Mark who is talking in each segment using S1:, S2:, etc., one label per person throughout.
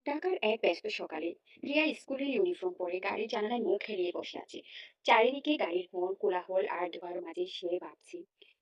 S1: ঢাকার এক ব্যস্ত সকালে রিয়া স্কুলের ইউনিফর্ম পরে গাড়ির জানালায় মুখ এড়িয়ে বসে আছে। চারিদিকে গাড়ির হর্ন, কোলাহল আর ধোঁয়ার মাঝে সে ভাবছি,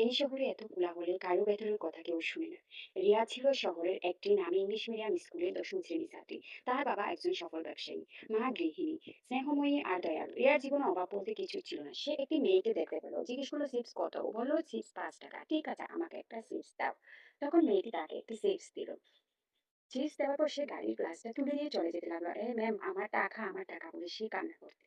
S1: এই শহরে এত কোলাহলে কারো ভেতরের কথা কেউ শুনে না। রিয়া ছিল শহরের একটি নামী ইংলিশ মিডিয়াম স্কুলের দশম শ্রেণীর ছাত্রী। তার বাবা একজন সফল ব্যবসায়ী, মা গৃহিণী, স্নেহময়ী আর দয়ালু। রিয়ার জীবনে অভাব বলতে কিছু ছিল না। সে একটি মেয়েকে দেখতে পেল, জিজ্ঞেস করলো চিপস কত। ও বললো চিপস 5 টাকা। ঠিক আছে, আমাকে একটা চিপস দাও। তখন মেয়েটি তাকে একটি চিপস দিল। চিপস দেওয়ার পর সে গাড়ির গ্লাসটা তুলে দিয়ে চলে যেতে লাগলো। এ ম্যাম, আমার টাকা বলে সে কান্না করতে।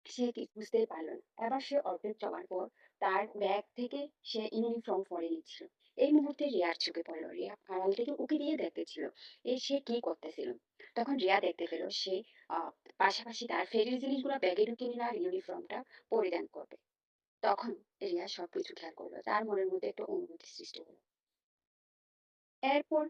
S1: সে কি বুঝতেই পারলো না। এবার সে অর্ধেক চলার পর তার ব্যাগ থেকে সে ইউনিফর্ম পরে নিচ্ছিল। এই মুহূর্তে রিয়ার চোখে পড়লো। রিয়া আড়াল থেকে উকি দিয়ে দেখতেছিল সে কি করতেছিল। তখন রিয়া দেখতে পেল সে আহ পাশাপাশি তার ফেরির জিনিসগুলো ব্যাগে ঢুকিয়ে নিল আর ইউনিফর্মটা পরিধান করবে। তখন রিয়া সবকিছু খেয়াল করলো, তার মনের মধ্যে একটা অনুভূতি সৃষ্টি হলো। এরপর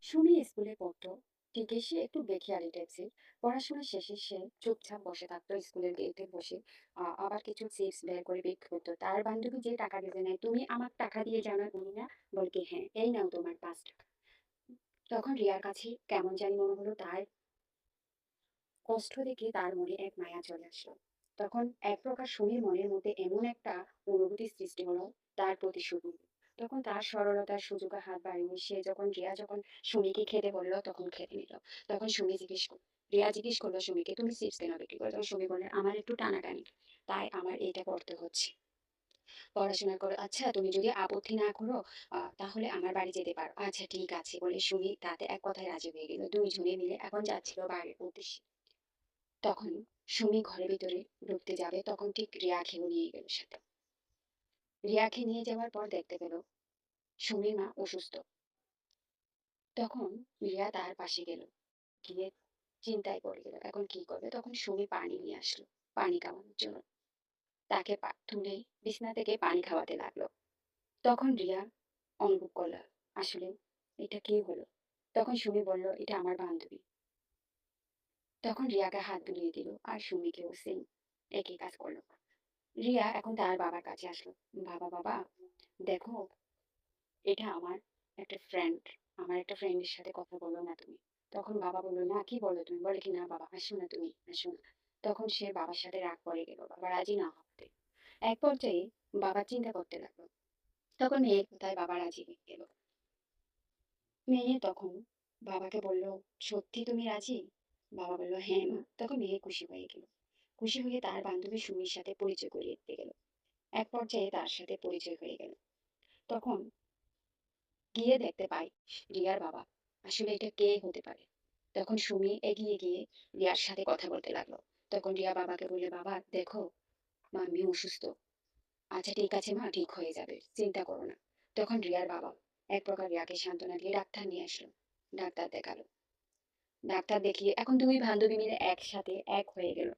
S1: সুমি স্কুলে পড়তো। ঠিকই সে একটু বেখেয়ালি টাইপসের। পড়াশোনা শেষে সে চুপচাপ বসে থাকতো স্কুলের গেটে বসে। আবার কিছু চিপস বের করে বিক্রি করতো। তার বান্ধবী যে টাকা দিতে নেয়, তুমি আমার টাকা দিয়ে যাও না উনি না, বলে কি হ্যাঁ, এই নাও তোমার 5 টাকা। তখন রিয়ার কাছে কেমন জানি মনে হলো, তার কষ্ট দেখে তার মনে এক মায়া চলে আসলো। তখন এক প্রকার সুমির মনের মধ্যে এমন একটা অনুভূতি সৃষ্টি হলো তার প্রতি সুমি। তখন তার সরলতার সুযোগে হাত বাড়িয়ে সে যখন রিয়া যখন সুমিকে খেতে বললো তখন খেতে নিল। তখন রিয়া জিজ্ঞেস করলো সুমিকে, তুমি চিপস কেন বিক্রি করো? তখন সুমি বলে, আমার একটু টানাটানি, তাই আমার এটা করতে হচ্ছে। পড়াশোনা করো, আচ্ছা তুমি যদি আপত্তি না করো তাহলে আমার বাড়ি যেতে পারো। আচ্ছা ঠিক আছে বলে সুমি তাতে এক কথায় রাজি হয়ে গেল। দুইজনে মিলে এখন যাচ্ছিল বাড়ির উদ্দেশ্যে। তখন সুমি ঘরের ভিতরে ঢুকতে যাবে, তখন ঠিক রিয়াকেও নিয়ে গেল সাথে। রিয়াকে নিয়ে যাওয়ার পর দেখতে পেল সুমির মা অসুস্থ। তখন রিয়া তার পাশে গেল, গিয়ে চিন্তায় পড়ে গেল এখন কি করবে। তখন সুমি পানি নিয়ে আসলো পানি খাওয়ানোর জন্য। তাকে তুলে বিছানা থেকে পানি খাওয়াতে লাগলো। তখন রিয়া অনুভব করলো, আসলে এটা কি হলো। তখন সুমি বলল, এটা আমার বান্ধবী। তখন রিয়াকে হাত বুলিয়ে দিল আর সুমিকেও সেম একই কাজ করলো। রিয়া এখন তার বাবার কাছে আসলো। বাবা, দেখো, এটা আমার একটা ফ্রেন্ডের সাথে কথা বলো না তুমি। তখন বাবা বললো, না কি বলো তুমি? বলে কি, না বাবা আসো না, তুমি আসো না। তখন সে বাবার সাথে রাগ করে গেল, বাবা রাজি না হতে। এক পর্যায়ে বাবা চিন্তা করতে লাগলো। তখন মেয়ের কথায় বাবা রাজি হয়ে গেল। মেয়ে তখন বাবাকে বলল, সত্যি তুমি রাজি? বাবা বলল, হ্যাঁ মা। তখন মেয়ে খুশি হয়ে গেল। খুশি হয়ে তার বান্ধবী সুমির সাথে পরিচয় করিয়ে দিতে গেল। এক পর্যায়ে তার সাথে পরিচয় হয়ে গেল। তখন গিয়ে দেখতে পাই রিয়ার বাবা। আসলে এটা কে হতে পারে? তখন সুমি এগিয়ে গিয়ে রিয়ার সাথে কথা বলতে লাগলো। তখন রিয়া বাবাকে বললে, বাবা দেখো, মা আমি অসুস্থ। আচ্ছা ঠিক আছে মা, ঠিক হয়ে যাবে, চিন্তা করো না। তখন রিয়ার বাবা এক প্রকার রিয়াকে সান্ত্বনা দিয়ে ডাক্তার নিয়ে আসলো। ডাক্তার দেখালো। ডাক্তার দেখিয়ে এখন দুই বান্ধবী মিলে একসাথে এক হয়ে গেল।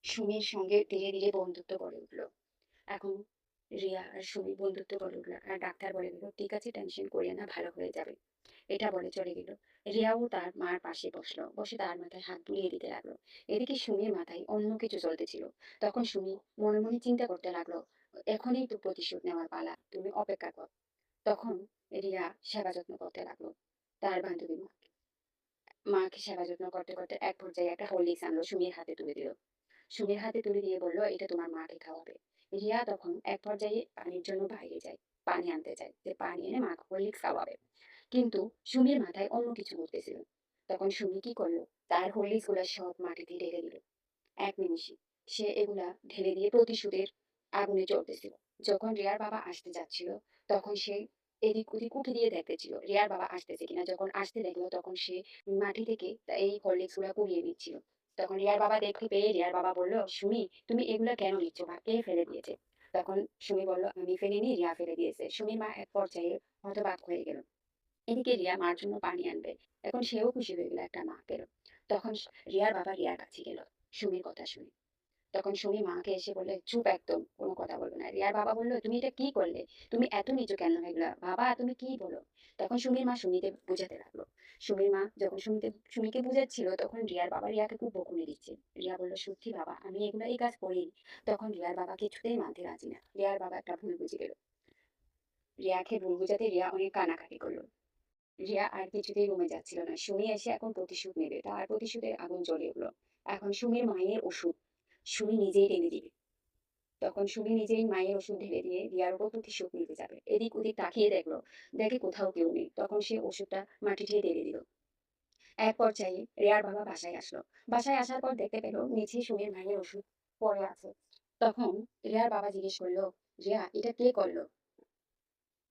S1: সুমির সঙ্গে ধীরে ধীরে বন্ধুত্ব গড়ে উঠলো। এখন রিয়া আর সুমি বন্ধুত্ব গড়ে উঠলো। আর ডাক্তার বলে দিল, ঠিক আছে, টেনশন করিয়ে না, ভালো হয়ে যাবে। এটা বলে চলে গেল। রিয়াও তার মার পাশে বসলো, বসে তার মাথায় হাত বুলিয়ে দিতে লাগলো। এদিকে সুমির মাথায় অন্য কিছু চলতেছিল। তখন সুমি মনে মনে চিন্তা করতে লাগলো, এখনই তো প্রতিশোধ নেওয়ার পালা, তুমি অপেক্ষা কর। তখন রিয়া সেবা যত্ন করতে লাগলো তার বান্ধবী মাকে। মাকে সেবা যত্ন করতে করতে এক পর্যায়ে একটা হরলিক্স আনলো, সুমির হাতে তুলে দিল। সুমির হাতে তুলে দিয়ে বলল, এটা তোমার মাকে খাওয়াবে। রিয়া তখন এক পর্যায়ে পানির জন্য বাইরে যায়, পানি আনতে যায়, যে পানি এনে মাকে হরলিক্স খাওয়াবে। কিন্তু সুমির মাথায় অন্য কিছু ঘুরতেছিল। তখন সুমি কি করলো, তার হরলিক্স গুলা সব মাটিতে ঢেলে দিল। এক নিমিষে সে এগুলা ঢেলে দিয়ে প্রতিশোধের আগুনে চলতেছিল। যখন রিয়ার বাবা আসতে যাচ্ছিল, তখন সে এদিক ওদিক উঁকি দিয়ে দেখতেছিল রিয়ার বাবা আসতেছে কিনা। যখন আসতে দেখলো, তখন সে মাটি থেকে এই হরলিক্স গুলা কুড়িয়ে নিচ্ছিল। তখন রিয়ার বাবা দেখতে পেয়ে রিয়ার বাবা বলল, সুমি তুমি এগুলা কেন নিচ্ছ, বা কে ফেলে দিয়েছে? তখন সুমি বলল, আমি ফেলিনি, রিয়া ফেলে দিয়েছে। সুমির মা এক পর্যায়ে হতবাক হয়ে গেল। এদিকে রিয়া মার জন্য পানি আনবে। এখন সেও খুশি হয়ে গেল, একটা মা পেল। তখন রিয়ার বাবা রিয়ার কাছে গেল সুমির কথা শুনে। তখন সুমি মাকে এসে বললে, চুপ, একদম কোনো কথা বলবে না। রিয়ার বাবা বললো, তুমি এটা কি করলে? তুমি এত নিচু কেন হয়ে গেলা? বাবা তুমি কি বলো? তখন সুমির মা সুমিকে বুঝাতে লাগলো। সুমির মা যখন সুমিকে বুঝাচ্ছিল, তখন রিয়ার বাবা রিয়াকে খুব বকুনি দিচ্ছে। রিয়া বললো, সত্যি বাবা, আমি এগুলো এই কাজ করিনি। তখন রিয়ার বাবা কিছুতেই মানতে রাজি না। রিয়ার বাবা একটা ভুল বুঝে গেল। রিয়াকে ভুল বুঝাতে রিয়া অনেক কানাকাটি করলো। রিয়া আর কিছুতেই রুমে যাচ্ছিল না। সুমি এসে এখন প্রতিশোধ নেবে। তার প্রতিশোধের আগুন জ্বলে উঠল। এখন সুমির মায়ের ওষুধ সুমি নিজেই ঢেলে দিবে। তখন সুমি নিজেই মায়ের ওষুধ ঢেলে দিয়ে রিয়ার উপর প্রতিশোধ নিতে যাবে। এদিক ওদিক তাকিয়ে দেখলো, দেখে কোথাও কেউ নেই। তখন সে ওষুধটা মাটিতে ঢেলে দিল। এক পর্যায়ে রিয়ার বাবা বাসায় আসলো। বাসায় আসার পর দেখতে পেল নিচে সুমির মায়ের ওষুধ পড়ে আছে। তখন রিয়ার বাবা জিজ্ঞেস করলো, রিয়া এটা কে করলো?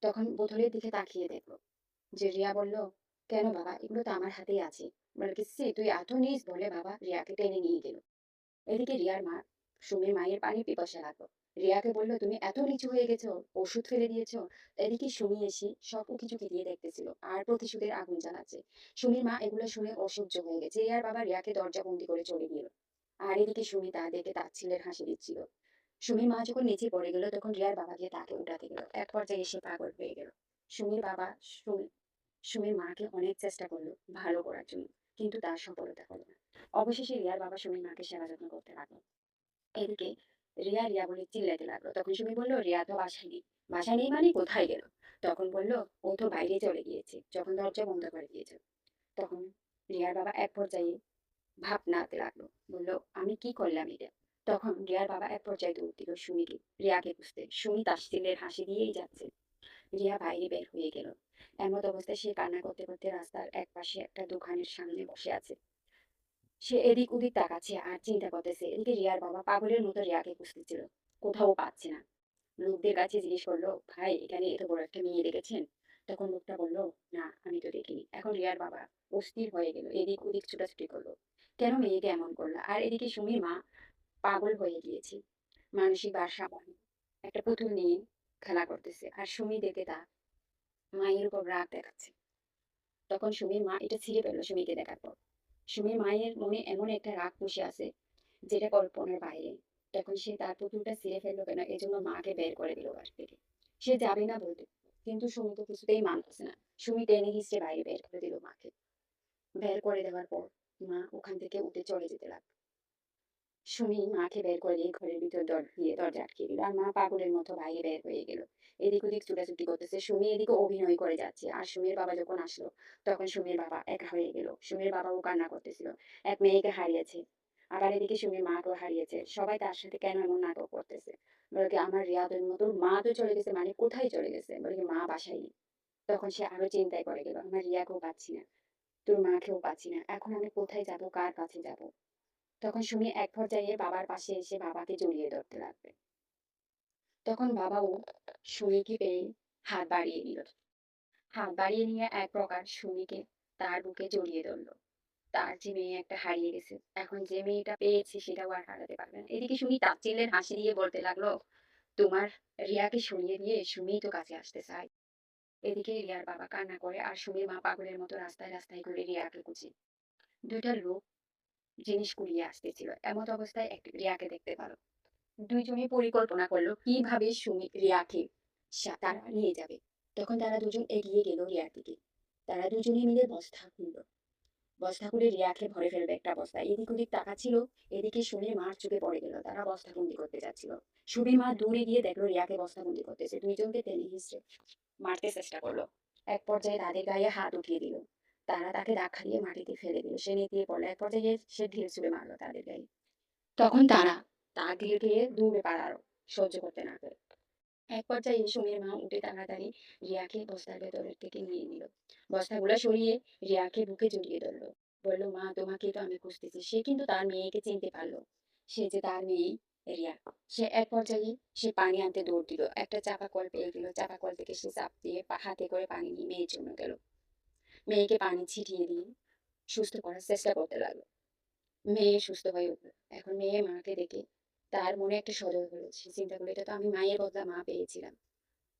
S1: তখন বোতলের দিকে তাকিয়ে দেখলো যে রিয়া বলল, কেন বাবা, এগুলো তো আমার হাতেই আছে। বলে কি, সে তুই এত নিস, বলে বাবা রিয়াকে টেনে নিয়ে গেল। এদিকে রিয়ার মা সুমির মায়ের পানি পিপাসা লাগলো। রিয়াকে বলল, তুমি এত নিচু হয়ে গেছো, ওষুধ ফেলে দিয়েছো। এদিকে সুমি এসে সব উকিঝুঁকি দিয়ে দেখতেছিল আর প্রতিশোধের আগুন জ্বালাচ্ছে। সুমির মা এগুলো শুনে অসহ্য হয়ে গেছে। রিয়ার বাবা রিয়াকে দরজা বন্দি করে চলে গেল। আর এদিকে সুমি তা দেখে তাচ্ছিল্যের হাসি দিচ্ছিল। সুমির মা যখন নিচে পড়ে গেল তখন রিয়ার বাবা গিয়ে তাকে উঠাতে গেল। এক পর্যায়ে এসে পাগল হয়ে গেল। সুমির বাবা সুমির মাকে অনেক চেষ্টা করলো ভালো করার জন্য, কিন্তু তার সফলতা হলো না। অবশেষে রিয়ার বাবা সুমির মাকে সেবা যত্ন করতে লাগলো। এদিকে রিয়া রিয়া বলে চিল্লাতে লাগলো। তখন সুমি বলল, রিয়া তো বাসায় নেই। বাসায় নেই মানে কোথায় গেল? তখন বলল, ও তো বাইরে চলে গিয়েছে, যখন দরজা বন্ধ করে দিয়েছে। তখন রিয়ার বাবা এক পর্যায়ে ভাবনাতে লাগলো, বলল, আমি কি করলাম এটা? তখন রিয়ার বাবা এক পর্যায়ে দৌড় দিল সুমিকে, রিয়াকে খুঁজতে। সুমি তাচ্ছিল্যের হাসি দিয়েই যাচ্ছে। রিয়া বাইরে বের হয়ে গেল। এমত অবস্থায় সে কান্না করতে করতে রাস্তার এক পাশে একটা দোকানের সামনে বসে আছে। সে এদিক ওদিক তাকাচ্ছে আর চিন্তা করতেছে। এদিকে রিয়ার বাবা পাগলের মতো রিয়াকে খুঁজতেছিল, কোথাও পাচ্ছে না। লোকদের কাছে জিজ্ঞেস করলো, ভাই এখানে এত বড় একটা মেয়ে দেখেছেন? তখন লোকটা বলল, না আমি তো দেখিনি। এখন রিয়ার বাবা অস্থির হয়ে গেল, এদিক ওদিক ছুটাছুটি করলো, কেন মেয়েকে এমন করলো। আর এদিকে সুমির মা পাগল হয়ে গিয়েছে, মানসিক ভারসাম্য হীন। একটা পুতুল নিয়ে খেলা করতেছে আর সুমি দেখে তা মায়ের উপর রাগ দেখাচ্ছে। তখন সুমির মা এটা ছিঁড়ে ফেললো সুমিকে দেখার পর। সুমির মায়ের মনে এমন একটা রাগ বসে আছে যেটা কল্পনার বাইরে। তখন সে তার পুতুলটা ছিঁড়ে ফেললো কেন, এজন্য মাকে বের করে দিল বাড়ি থেকে। সে যাবে না বলতে, কিন্তু সুমি তো কিছুতেই মানতেছে না। সুমি টেনে হিসেবে বাইরে বের করে দিল মাকে। বের করে দেওয়ার পর মা ওখান থেকে উঠে চলে যেতে লাগলো। সুমি মাকে বের করে দিয়ে ঘরের ভিতর দিয়ে দরজা আটকে দিল আর মা পাগলের মতো বাইরে বের হয়ে গেল। এদিক ওদিক ছুটাছুটি করতেছে। সুমি এদিকে অভিনয় করে যাচ্ছে। আর সুমির বাবা যখন আসলো তখন সুমির বাবা একা হয়ে গেল। সুমির বাবাও কান্না করতেছিল, এক মেয়েকে হারিয়েছে। আবার এদিকে সুমির মাকেও হারিয়েছে। সবাই তার সাথে কেন এমন নাটক করতেছে। বলে কি, আমার রিয়াদের মতো মা তো চলে গেছে, মানে কোথায় চলে গেছে? বলে কি, মা বাসায় নেই। তখন সে আরো চিন্তায় পড়ে গেল, আমার রিয়াকেও পাচ্ছি না, তোর মাকেও পাচ্ছি না, এখন আমি কোথায় যাব, কার কাছে যাব? তখন সুমি এক পর্যায়ে বাবার পাশে এসে বাবাকে জড়িয়ে ধরতে লাগবে। তখন বাবাও সুমিকে পেয়ে হাত বাড়িয়ে দিল। হাত বাড়িয়ে নিয়ে এক প্রকার সুমিকে তার বুকে জড়িয়ে ধরলো। তার যে মেয়ে একটা হারিয়ে গেছে, এখন যে মেয়েটা পেয়েছে সেটাও আর হারাতে পারবে না। এদিকে সুমি তাচ্ছিল্যের হাসি দিয়ে বলতে লাগলো, তোমার রিয়াকে সরিয়ে দিয়ে সুমি তো কাছে আসতে চায়। এদিকে রিয়ার বাবা কান্না করে আর সুমির মা পাগলের মতো রাস্তায় রাস্তায় ঘুরে রিয়াকে খুঁজে। দুইটা লোক জিনিস কুড়িয়ে আসতেছিল। এমত অবস্থায় এক রিয়াকে দেখতে পারো। দুইজনে পরিকল্পনা করলো কিভাবে সুমি রিয়াকে তারা নিয়ে যাবে। তখন তারা দুজন এগিয়ে গেল রিয়ার দিকে। তারা দুজনে মিলে বস্তা খুললো। বস্তা খুলে রিয়াকে ভরে ফেলবে একটা বস্তা। এদিক ওদিক তাকাচ্ছিল। এদিকে সুমির মার চোখে পড়ে গেল, তারা বস্তা বন্দি করতে যাচ্ছিল। সুমির মা দূরে গিয়ে দেখলো রিয়াকে বস্তা বন্দি করতেছে। দুইজনকে টেনে হিঁচড়ে মারতে চেষ্টা করলো। এক পর্যায়ে তাদের গায়ে হাত উঠিয়ে দিল। তারা তাকে ধাক্কা দিয়ে মাটিতে ফেলে দিল। সে নেতিয়ে পড়লো। এক পর্যায়ে সে ঢিল ছুঁড়ে মারলো তাদের গায়ে। তখন তারা তা ধীরে ধীরে দৌড়ে পালালো, সহ্য করতে না পেরে। এক পর্যায়ে সুমির মা উঠে তাড়াতাড়ি রিয়াকে বস্তার ভেতরের থেকে নিয়ে নিল। বস্তাগুলো সরিয়ে রিয়াকে বুকে জড়িয়ে ধরলো। বললো, মা তোমাকে তো আমি খুঁজতেছি। সে কিন্তু তার মেয়েকে চিনতে পারলো, সে যে তার মেয়ে রিয়া। সে এক পর্যায়ে সে পানি আনতে দৌড় দিল। একটা চাপা কল পেয়ে গেল। চাপা কল থেকে সে চাপ দিয়ে হাতে করে পানি নিয়ে মেয়ের জন্য গেল। মেয়েকে পানি ছিটিয়ে দিয়ে সুস্থ করার চেষ্টা করতে লাগলো। মেয়ে সুস্থ হয়ে উঠলো। এখন মেয়ে মাকে দেখে তার মনে একটা সদয় হলো। সে চিন্তা করলো, এটা তো আমি মায়ের বদলা মা পেয়েছিলাম।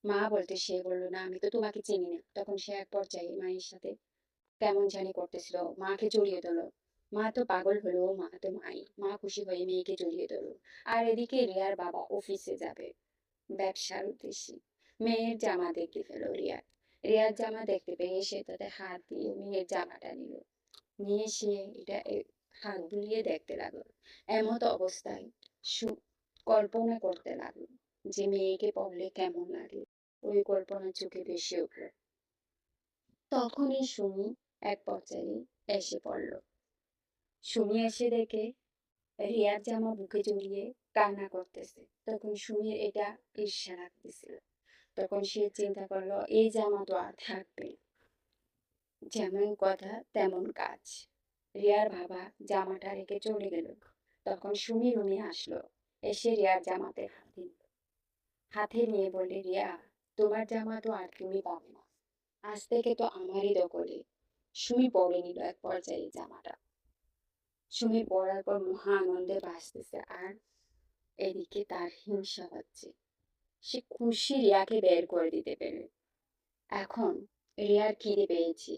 S1: মা বলতে সে বললো, না আমি তো তোমাকে চিনি না। তখন সে এক পর্যায়ে মায়ের সাথে কেমন জানি করতেছিল, মাকে জড়িয়ে ধরলো। মা তো পাগল হলো, মা তো মাই। মা খুশি হয়ে মেয়েকে জড়িয়ে ধরলো। আর এদিকে রিয়ার বাবা অফিসে যাবে ব্যবসার উদ্দেশ্যে। মেয়ের জামা দেখতে পেলো রিয়া। রিয়ার জামা দেখতে পেয়ে সে তাতে হাত দিয়ে মেয়ের জামাটা নিল। নিয়ে সে এটা হাত বুলিয়ে দেখতে লাগলো। এমত অবস্থায় কল্পনা করতে লাগলো যে মেয়েকে পড়লে কেমন লাগে। ওই কল্পনা চোখে ভেসে উঠল। তখনই সুমি এক পর্যায়ে এসে পড়ল। সুমি এসে দেখে রিয়ার জামা বুকে জড়িয়ে কান্না করতেছে। তখন সুমির এটা ঈর্ষা লাগতেছিল। তখন সে চিন্তা করলো এই জামা তো আর থাকবে না। যেমন কথা তেমন কাজ। রিয়ার বাবা জামাটা রেখে চলে গেল। তখন সুমি রুমে আসলো, এসে রিয়ার জামাতে হাত দিল। হাতে নিয়ে বলে, রিয়া, তোমার জামা তো আর তুমি পাবে না, আজ থেকে তো আমারই দখলে। সুমি পরে নিল এক পর্যায়ে জামাটা। সুমি পরার পর মহা আনন্দে বাঁচতেছে, আর এদিকে তার হিংসা হচ্ছে। সে খুশি রিয়াকে বের করে দিতে পেরে। এখন রিয়ার খিদে পেয়েছে।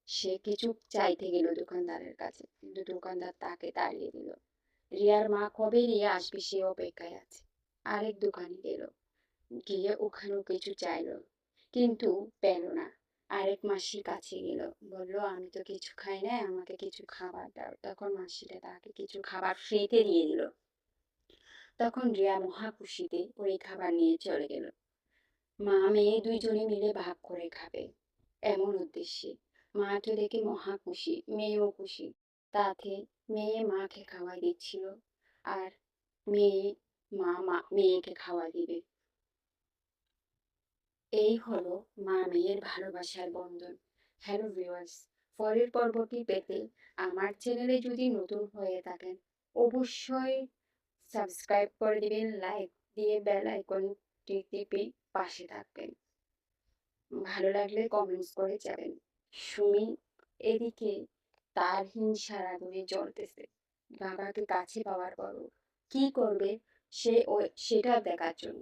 S1: সে কিছু চাইতে গেল দোকানদারের কাছে, কিন্তু দোকানদার তাকে তাড়িয়ে দিল। রিয়ার মা কবে রিয়া আসবে সে অপেক্ষায় আছে। আরেক দোকানে গেল, গিয়ে ওখানেও কিছু চাইলো, কিন্তু পেল না। আরেক মাসির কাছে গেল, বলল আমি তো কিছু খাই না, আমাকে কিছু খাবার দাও। তখন মাসিটা তাকে কিছু খাবার ফ্রিতে দিয়ে দিল। তখন রিয়া মহা খুশিতে ওই খাবার নিয়ে চলে গেল। মা মেয়ে দুইজনে মিলে ভাগ করে খাবে এমন উদ্দেশ্যে। মা তো দেখে মহা খুশি, মেয়েও খুশি। তাতে মেয়ে মাকে খাওয়া দিচ্ছিল, আর মেয়ে মেয়েকে খাওয়া দিবে। এই হলো মা মেয়ের ভালোবাসার বন্ধন। হ্যালো ভিউয়ার্স, পরের পর্বটি পেতে আমার চ্যানেলে যদি নতুন হয়ে থাকেন অবশ্যই সাবস্ক্রাইব করে দিবেন, লাইক দিয়ে বেল আইকনটি টিপে পাশে থাকবেন। ভালো লাগলে কমেন্টস করে যাবেন। সুমি এদিকে তার হিংসার আগুনে জ্বলতেছে। বাবাকে কাছে পাওয়ার পরও কি করবে সে সেটা দেখার জন্য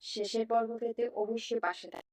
S1: শেষের পর্ব পেতে অবশ্যই পাশে থাকবে।